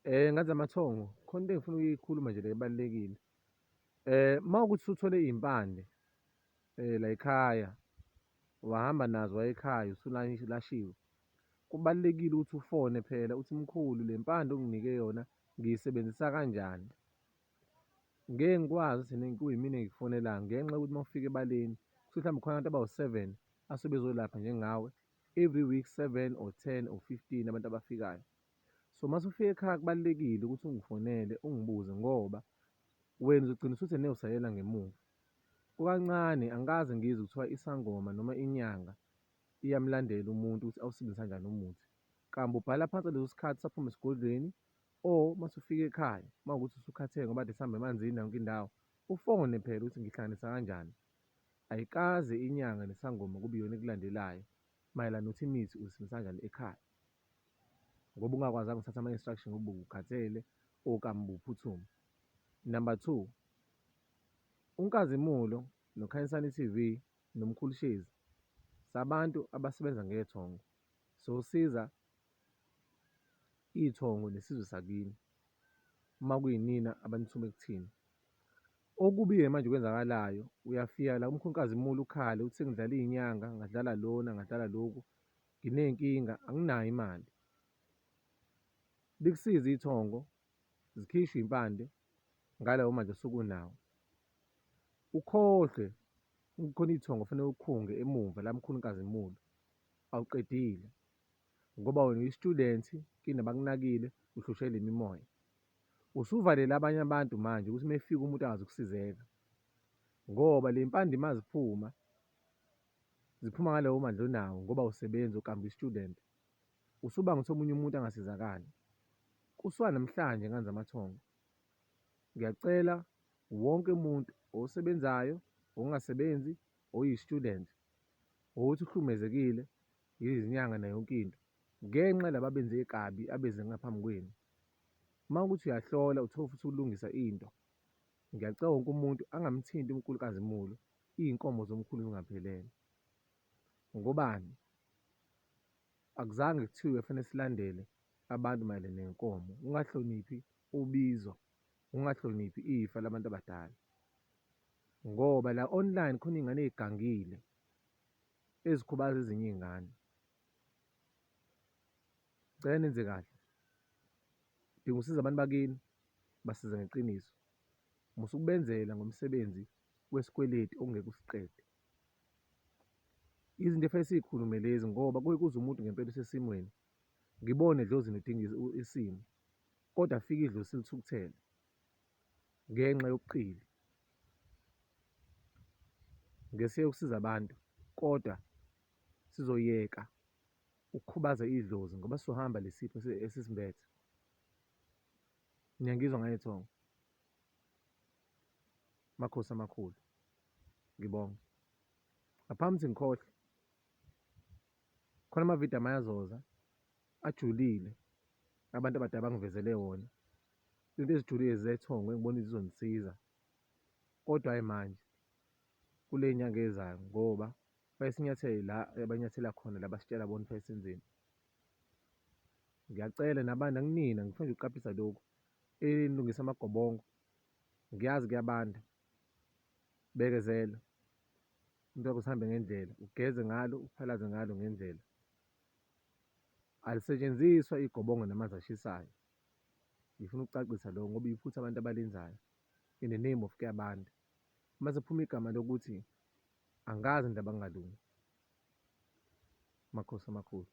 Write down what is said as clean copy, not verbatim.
Ngathi amathongo khona into engifuna ukuyikhuluma nje le ebalulekile. Uma kuwukuthi uthole iy'mpande la ekhaya, wahamba nazo waya ekhaya usulashiwe, kubalulekile ukuthi ufone phela uthi mkhulu le mpande onginike yona ngiyisebenzisa kanjani. Ngeke ngikwazi ukuthi kuyimina engikufonelayo ngenxa yokuthi uma ufika ebaleni kushuthi mhlawumbe khona abantu abawu-7 asuke bezolapha njengawe, every week 7 or 10 or 15 abantu abafikayo. So mase ufika ekhaya kubalulekile ukuthi ungifonele ungibuze ngoba wena uzogcina usuthi ngemuva. Kukancane angikaze ngizwe kuthiwa isangoma noma inyanga iyamlandela umuntu ukuthi awusebenzisa kanjani umuthi. Kambe ubhala phansi leso sikhathi saphuma esigodlweni or mase ufika ekhaya uma kuwukuthi usukhathele ngoba kade sihamba emanzini yonke indawo, ufone phela ukuthi ngihlanganisa kanjani. Ayikaze inyanga nesangoma kube iyona ekulandelayo mayelana nokuthi imithi uyisebenzisa kanjani ekhaya. Ngoba ungakwazanga ukuthatha ama-instruction ngoba ukhathele okanye ubuphuthuma. Number 2, uNkazimulo noKhanyisani TV noMkhulu Shezi sabantu abasebenza ngethongo. Sosiza iy'thongo nesizwe sakini uma kuyinina abanithume kuthina. Okubi-ke manje okwenzakalayo uyafika la uMkhulu Nkhazimulo ukhale uthi sengidlala iy'nyanga, ngadlala lona, ngadlala loku, nginey'nkinga, anginayo imali. Likusize ithongo, zikhishwe iy'mpande ngalawo manje osuke unawo. Ukhohlwe kukhona iy'thongo kufanele ukhunge emuva la Mkhulu Nkhazimulo, awuqedile ngoba wena uyi-student kini abakunakile uhlushekela imimoya. Usuvalele abanye abantu manje ukuthi mefika umuntu angazi ukusizeka ngoba le mpande uma ziphuma, ziphuma ngalawo mandla onawo ngoba usebenza ukambe uyi-student, usubanga ukuthi omunye umuntu angasizakali. Kusuka namhlanje ngane zamathongo, ngiyacela wonke umuntu osebenzayo, ongasebenzi, oyi-student, ukuthi uhlukumezekile izinyanga nayo yonke into ngenxa yalaba abenze kabi abeze ngaphambi kwenu. Uma kuwukuthi uyahlola uthole futhi ukulungisa into, ngiyacela wonke umuntu angamthinti uMkhulu Nkhazimulo, iy'nkomo zomkhulu zingaphelele. Ngobani? Akuzange kuthiwe kufanele silandele abantu mayelana ney'nkomo, ungahloniphi ubizo, ungahloniphi ifa labantu abadala. Ngoba la online khona iy'ngane ey'gangile ezikhubaza ezinye iy'ngane. Ngicela nenze kahle, udinga usiza abantu bakini, basize ngeqiniso. Musukubenzela ngomsebenzi wesikweletu ongeke usiqede. Izinto efanele siy'khulume lezi ngoba kuke kuze umuntu ngempela usesimweni, ngibone edlozini udinga isimo, kodwa afike idlozi selithukuthele ngenxa yobuqili. Ngesiyeke ukusiza abantu, kodwa sizoyeka ukukhubaza idlozi ngoba sizohamba le sipho esisimbethe. Niyangizwa ngay'thongo? Makhosi amakhulu, ngibonga. Ngaphambi ukuthi ngikhohlwe, khona amavidiyo amayazoza ajulile abantu abadala bangivezele wona. Izinto ezijulile zethongo engibona ukuthi zizongisiza, kodwa hhayi manje kule y'nyanga ezayo ngoba kufanele sinyathele la abanyathela khona la basitshela bona kufanele senzeni. Ngiyacela nabantu nakunina ngifuna nje ukuqaphelisa lokhu, nilungise amagobongo, ngiyazi kuyabanda, bekezela, into yakho isihambe ngendlela, ugeze ngalo, uphalaze ngalo ngendlela. Alisetshenziswa igobongo namanzi ashisayo. Ngifuna ukucacisa lokho ngoba iphutha abantu abalenzayo in the name of kuyabanda. Mase kuphuma igama lokuthi angazi nje abangalungi. Makhosi amakhulu.